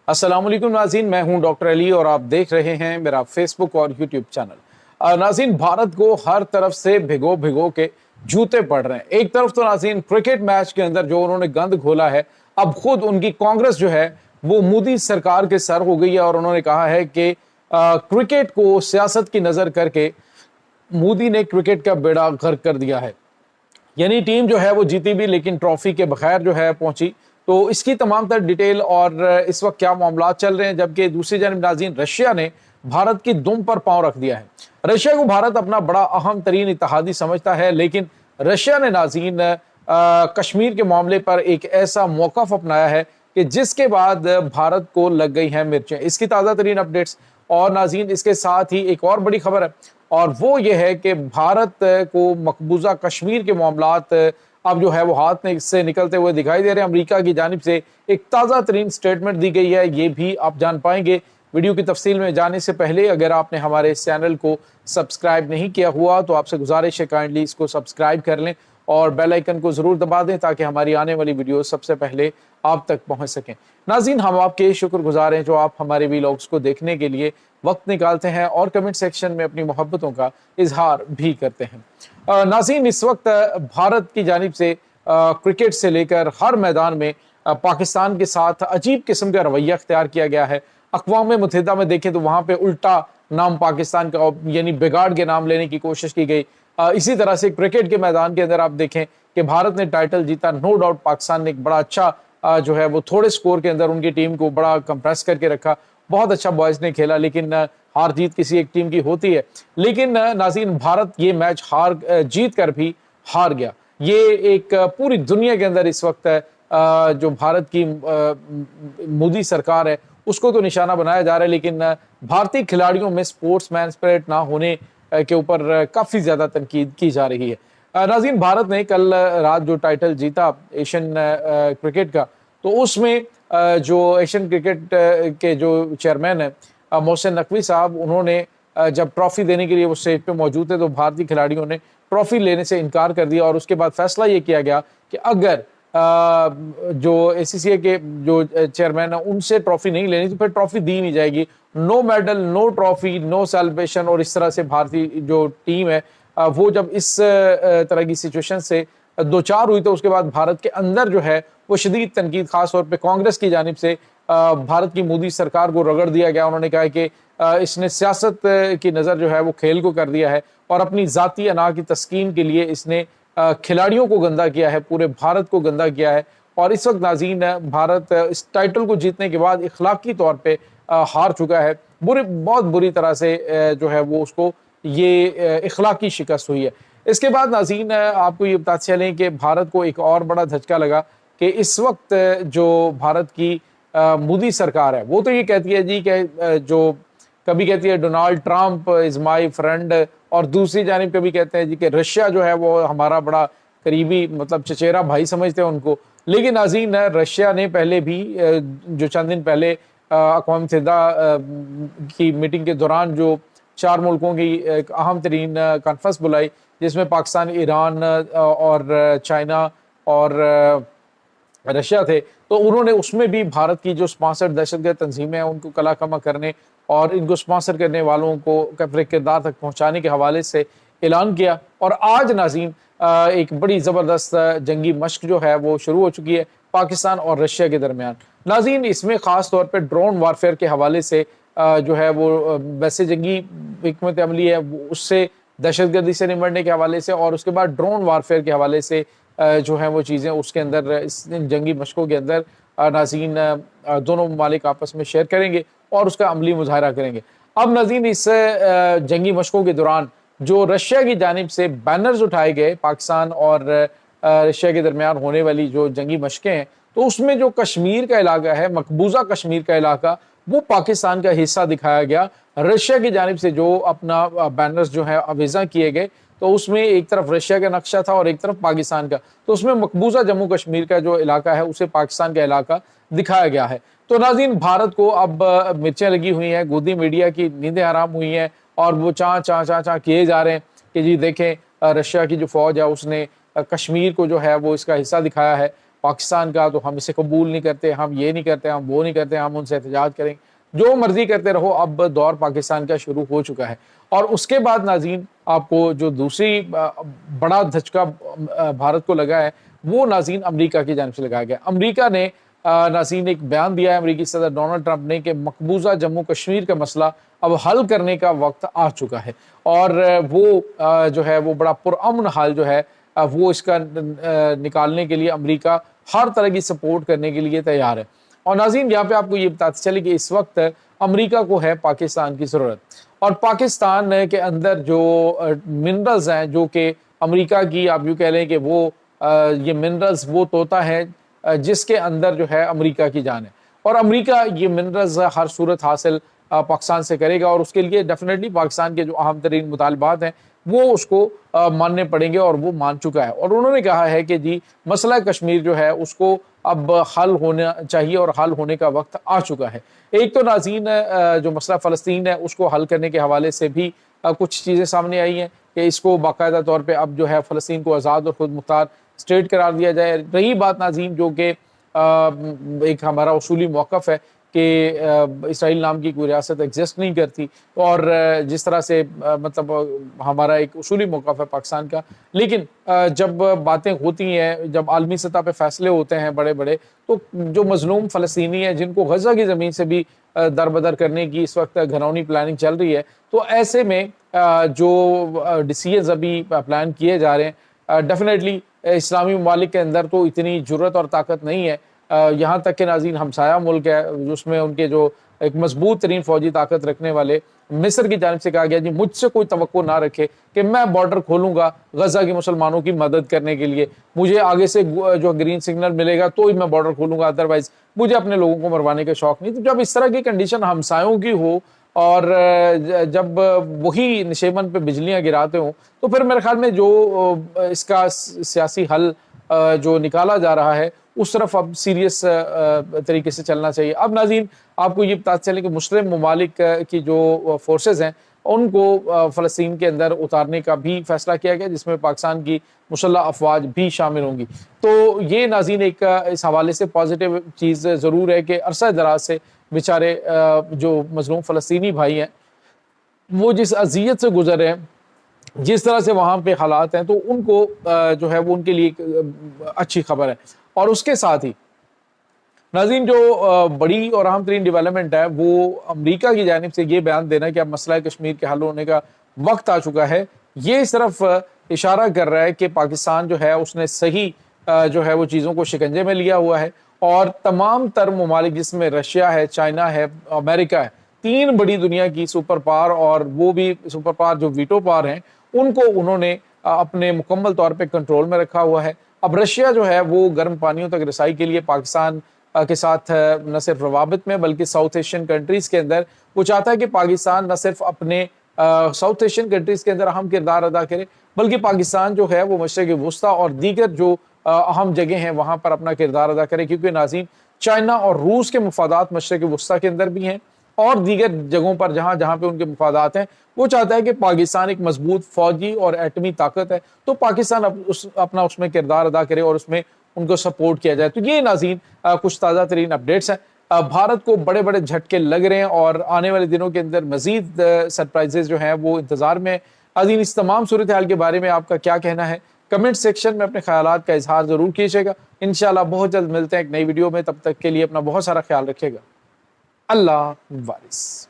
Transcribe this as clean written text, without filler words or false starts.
अस्सलाम वालेकुम नाज़रीन, मैं हूं डॉक्टर अली और आप देख रहे हैं मेरा फेसबुक और यूट्यूब चैनल। नाज़रीन, भारत को हर तरफ से भिगो भिगो के जूते पड़ रहे हैं। एक तरफ तो नाज़रीन क्रिकेट मैच के अंदर जो उन्होंने गंद घोला है, अब खुद उनकी कांग्रेस जो है वो मोदी सरकार के सर हो गई है और उन्होंने कहा है कि क्रिकेट को सियासत की नजर करके मोदी ने क्रिकेट का बेड़ा गर्क कर दिया है। यानी टीम जो है वो जीती भी लेकिन ट्रॉफी के बगैर जो है पहुंची। तो इसकी तमाम तर डिटेल और इस वक्त क्या मामला चल रहे हैं, जबकि दूसरी जानिब नाज़रीन रशिया ने भारत की दुम पर पांव रख दिया है। रशिया को भारत अपना बड़ा अहम तरीन इत्तेहादी समझता है, लेकिन रशिया ने नाज़रीन कश्मीर के मामले पर एक ऐसा मौक़िफ़ अपनाया है कि जिसके बाद भारत को लग गई हैं मिर्चें। इसकी ताज़ा तरीन अपडेट्स और नाज़रीन इसके साथ ही एक और बड़ी खबर है और वो ये है कि भारत को मकबूजा कश्मीर के मामलात अब जो है वो हाथ से निकलते हुए दिखाई दे रहे हैं। अमेरिका की जानिब से एक ताज़ा तरीन स्टेटमेंट दी गई है, ये भी आप जान पाएंगे। वीडियो की तफसील में जाने से पहले अगर आपने हमारे इस चैनल को सब्सक्राइब नहीं किया हुआ तो आपसे गुजारिश है काइंडली इसको सब्सक्राइब कर लें और बेल आइकन को ज़रूर दबा दें ताकि हमारी आने वाली वीडियो सबसे पहले आप तक पहुंच सकें। नाज़रीन, हम आपके शुक्रगुजार हैं जो आप हमारे वीलॉग्स को देखने के लिए वक्त निकालते हैं और कमेंट सेक्शन में अपनी मोहब्बतों का इजहार भी करते हैं। नाज़रीन, इस वक्त भारत की जानिब से क्रिकेट से लेकर हर मैदान में पाकिस्तान के साथ अजीब किस्म का रवैया अख्तियार किया गया है। अक़वाम मुत्तहिदा में देखें तो वहाँ पे उल्टा नाम पाकिस्तान का यानी बिगाड़ के नाम लेने की कोशिश की गई। इसी तरह से क्रिकेट के मैदान के अंदर आप देखें कि भारत ने टाइटल जीता, नो डाउट पाकिस्तान ने एक बड़ा अच्छा जो है वो थोड़े स्कोर के अंदर उनकी टीम को बड़ा कंप्रेस करके रखा। बहुत अच्छा बॉयज़ ने खेला, लेकिन हार जीत किसी एक टीम की होती है। लेकिन नाज़रीन, भारत ये मैच जीत कर भी हार गया। ये एक पूरी दुनिया के अंदर इस वक्त जो भारत की मोदी सरकार है उसको तो निशाना बनाया जा रहा है, लेकिन भारतीय खिलाड़ियों में स्पोर्ट्समैन स्पिरिट ना होने के ऊपर काफ़ी ज़्यादा तनकीद की जा रही है। नाज़रीन, भारत ने कल रात जो टाइटल जीता एशियन क्रिकेट का, तो उसमें जो एशियन क्रिकेट के जो चेयरमैन है मोहसिन नकवी साहब, उन्होंने जब ट्रॉफी देने के लिए वो स्टेज पे मौजूद थे तो भारतीय खिलाड़ियों ने ट्रॉफी लेने से इनकार कर दिया और उसके बाद फैसला ये किया गया कि अगर जो ACCA के जो चेयरमैन है उनसे ट्रॉफी नहीं लेनी तो फिर ट्रॉफी दी नहीं जाएगी। No medal, no trophy, no celebration. और इस तरह से भारतीय जो टीम है वो जब इस तरह की सिचुएशन से दो चार हुई तो उसके बाद भारत के अंदर जो है वो शदीद तनकीद खास तौर पे कांग्रेस की जानिब से भारत की मोदी सरकार को रगड़ दिया गया। उन्होंने कहा कि इसने सियासत की नज़र जो है वो खेल को कर दिया है और अपनी ज़ाती अना की तस्कीन के लिए इसने खिलाड़ियों को गंदा किया है, पूरे भारत को गंदा किया है। और इस वक्त नाज़रीन, भारत इस टाइटल को जीतने के बाद इखलाकी तौर पे हार चुका है। बहुत बुरी तरह से जो है वो उसको ये इखलाकी शिकस्त हुई है। इसके बाद नाज़रीन, आपको ये बताते चलें कि भारत को एक और बड़ा धचका लगा कि इस वक्त जो भारत की मोदी सरकार है वो तो ये कहती है जी कि जो कभी कहती है Donald Trump is my friend और दूसरी जानिब कभी कहते हैं जी कि रशिया जो है वो हमारा बड़ा करीबी मतलब चचेरा भाई समझते हैं उनको। लेकिन नाज़रीन, रशिया ने पहले भी जो चंद दिन पहले अक़वाम मुत्तहिदा की मीटिंग के दौरान जो 4 मुल्कों की एक अहम तरीन कॉन्फ्रेंस बुलाई जिसमें पाकिस्तान, ईरान और चाइना और रशिया थे, तो उन्होंने उसमें भी भारत की जो स्पॉन्सर्ड दहशतगर्द तंजीमें हैं उनको कलाकमा करने और इनको स्पॉन्सर करने वालों को अपने किरदार तक पहुंचाने के हवाले से ऐलान किया। और आज नाज़रीन, एक बड़ी ज़बरदस्त जंगी मश्क जो है वो शुरू हो चुकी है पाकिस्तान और रशिया के दरमियान। नाज़रीन, इसमें ख़ास तौर पर ड्रोन वारफेयर के हवाले से जो है वो वैसे जंगी हिकमत अमली है उससे दहशतगर्दी से निपटने के हवाले से और उसके बाद ड्रोन वारफेयर के हवाले से जो है वो चीज़ें उसके अंदर इस जंगी मशकों के अंदर नाज़रीन दोनों ममालिक आपस में शेयर करेंगे और उसका अमली मुजाहरा करेंगे। अब नाज़रीन, इस जंगी मशकों के दौरान जो रशिया की जानिब से बैनर्स उठाए गए पाकिस्तान और रशिया के दरमियान होने वाली जो जंगी मशकें हैं, तो उसमें जो कश्मीर का इलाका है, मकबूजा कश्मीर का इलाका, वो पाकिस्तान का हिस्सा दिखाया गया। रशिया की जानिब से जो अपना बैनर्स जो है अवेजा किए गए तो उसमें एक तरफ रशिया का नक्शा था और एक तरफ पाकिस्तान का, तो उसमें मकबूजा जम्मू कश्मीर का जो इलाका है उसे पाकिस्तान का इलाका दिखाया गया है। तो नाज़रीन, भारत को अब मिर्चें लगी हुई हैं, गोदी मीडिया की नींदें हराम हुई हैं और वो चाँ किए जा रहे हैं कि जी देखें रशिया की जो फौज है उसने कश्मीर को जो है वो इसका हिस्सा दिखाया है। پاکستان کا تو ہم اسے قبول نہیں کرتے، ہم یہ نہیں کرتے، ہم وہ نہیں کرتے، ہم ان سے احتجاج کریں گے، جو مرضی کرتے رہو۔ اب دور پاکستان کا شروع ہو چکا ہے۔ اور اس کے بعد ناظرین آپ کو جو دوسری بڑا دھچکا بھارت کو لگا ہے وہ ناظرین امریکہ کی جانب سے لگایا گیا۔ امریکہ نے ناظرین ایک بیان دیا ہے امریکی صدر ڈونلڈ ٹرمپ نے کہ مقبوضہ جموں کشمیر کا مسئلہ اب حل کرنے کا وقت آ چکا ہے، اور وہ جو ہے وہ بڑا پرامن حال جو ہے وہ اس کا نکالنے کے لیے امریکہ ہر طرح کی سپورٹ کرنے کے لیے تیار ہے۔ اور ناظرین یہاں پہ آپ کو یہ بتاتے چلے کہ اس وقت امریکہ کو ہے پاکستان کی ضرورت، اور پاکستان کے اندر جو منرلز ہیں جو کہ امریکہ کی آپ یوں کہہ لیں کہ وہ یہ منرلز وہ طوطا ہے جس کے اندر جو ہے امریکہ کی جان ہے، اور امریکہ یہ منرلز ہر صورت حاصل پاکستان سے کرے گا، اور اس کے لیے ڈیفینیٹلی پاکستان کے جو اہم ترین مطالبات ہیں وہ اس کو ماننے پڑیں گے، اور وہ مان چکا ہے۔ اور انہوں نے کہا ہے کہ جی مسئلہ کشمیر جو ہے اس کو اب حل ہونا چاہیے، اور حل ہونے کا وقت آ چکا ہے۔ ایک تو ناظرین جو مسئلہ فلسطین ہے اس کو حل کرنے کے حوالے سے بھی کچھ چیزیں سامنے آئی ہیں کہ اس کو باقاعدہ طور پہ اب جو ہے فلسطین کو آزاد اور خود مختار اسٹیٹ قرار دیا جائے۔ رہی بات ناظرین جو کہ ایک ہمارا اصولی موقف ہے کہ اسرائیل نام کی کوئی ریاست ایگزسٹ نہیں کرتی، اور جس طرح سے مطلب ہمارا ایک اصولی موقف ہے پاکستان کا، لیکن جب باتیں ہوتی ہیں، جب عالمی سطح پہ فیصلے ہوتے ہیں بڑے بڑے، تو جو مظلوم فلسطینی ہیں جن کو غزہ کی زمین سے بھی دربدر کرنے کی اس وقت گھرونی پلاننگ چل رہی ہے، تو ایسے میں جو ڈیسیژنز ابھی پلان کیے جا رہے ہیں ڈیفینیٹلی اسلامی ممالک کے اندر تو اتنی جرت اور طاقت نہیں ہے، یہاں تک کہ ناظرین ہمسایہ ملک ہے جس میں ان کے جو ایک مضبوط ترین فوجی طاقت رکھنے والے مصر کی جانب سے کہا گیا جی مجھ سے کوئی توقع نہ رکھے کہ میں بارڈر کھولوں گا غزہ کے مسلمانوں کی مدد کرنے کے لیے، مجھے آگے سے جو گرین سگنل ملے گا تو ہی میں بارڈر کھولوں گا، ادروائز مجھے اپنے لوگوں کو مروانے کا شوق نہیں۔ تو جب اس طرح کی کنڈیشن ہمسایوں کی ہو اور جب وہی نشیمن پہ بجلیاں گراتے ہوں، تو پھر میرے خیال میں جو اس کا سیاسی حل جو نکالا جا رہا ہے اس طرف اب سیریس طریقے سے چلنا چاہیے۔ اب ناظرین آپ کو یہ بتاتے چلیں کہ مسلم ممالک کی جو فورسز ہیں ان کو فلسطین کے اندر اتارنے کا بھی فیصلہ کیا گیا، جس میں پاکستان کی مسلح افواج بھی شامل ہوں گی۔ تو یہ ناظرین ایک اس حوالے سے پازیٹیو چیز ضرور ہے کہ عرصہ دراز سے بیچارے جو مظلوم فلسطینی بھائی ہیں وہ جس اذیت سے گزر رہے ہیں، جس طرح سے وہاں پہ حالات ہیں، تو ان کو جو ہے وہ ان کے لیے ایک اچھی خبر ہے۔ اور اس کے ساتھ ہی ناظرین جو بڑی اور اہم ترین ڈیولپمنٹ ہے وہ امریکہ کی جانب سے یہ بیان دینا کہ اب مسئلہ کشمیر کے حل ہونے کا وقت آ چکا ہے، یہ صرف اشارہ کر رہا ہے کہ پاکستان جو ہے اس نے صحیح جو ہے وہ چیزوں کو شکنجے میں لیا ہوا ہے، اور تمام تر ممالک جس میں رشیا ہے، چائنا ہے، امریکہ ہے، تین بڑی دنیا کی سپر پاور، اور وہ بھی سپر پاور جو ویٹو پاور ہیں، ان کو انہوں نے اپنے مکمل طور پہ کنٹرول میں رکھا ہوا ہے۔ اب رشیا جو ہے وہ گرم پانیوں تک رسائی کے لیے پاکستان کے ساتھ نہ صرف روابط میں بلکہ ساؤتھ ایشین کنٹریز کے اندر وہ چاہتا ہے کہ پاکستان نہ صرف اپنے ساؤتھ ایشین کنٹریز کے اندر اہم کردار ادا کرے، بلکہ پاکستان جو ہے وہ مشرق وسطیٰ اور دیگر جو اہم جگہ ہیں وہاں پر اپنا کردار ادا کرے، کیونکہ ناظرین چائنا اور روس کے مفادات مشرق وسطیٰ کے اندر بھی ہیں، اور دیگر جگہوں پر جہاں جہاں پہ ان کے مفادات ہیں، وہ چاہتا ہے کہ پاکستان ایک مضبوط فوجی اور ایٹمی طاقت ہے، تو پاکستان اپنا اس میں کردار ادا کرے اور اس میں ان کو سپورٹ کیا جائے۔ تو یہ ناظرین کچھ تازہ ترین اپڈیٹس ہیں۔ بھارت کو بڑے بڑے جھٹکے لگ رہے ہیں، اور آنے والے دنوں کے اندر مزید سرپرائزز جو ہیں وہ انتظار میں۔ ناظرین اس تمام صورتحال کے بارے میں آپ کا کیا کہنا ہے؟ کمنٹ سیکشن میں اپنے خیالات کا اظہار ضرور کیجیے گا۔ انشاءاللہ بہت جلد ملتے ہیں ایک نئی ویڈیو میں، تب تک کے لیے اپنا بہت سارا خیال رکھیے گا۔ اللہ وارث۔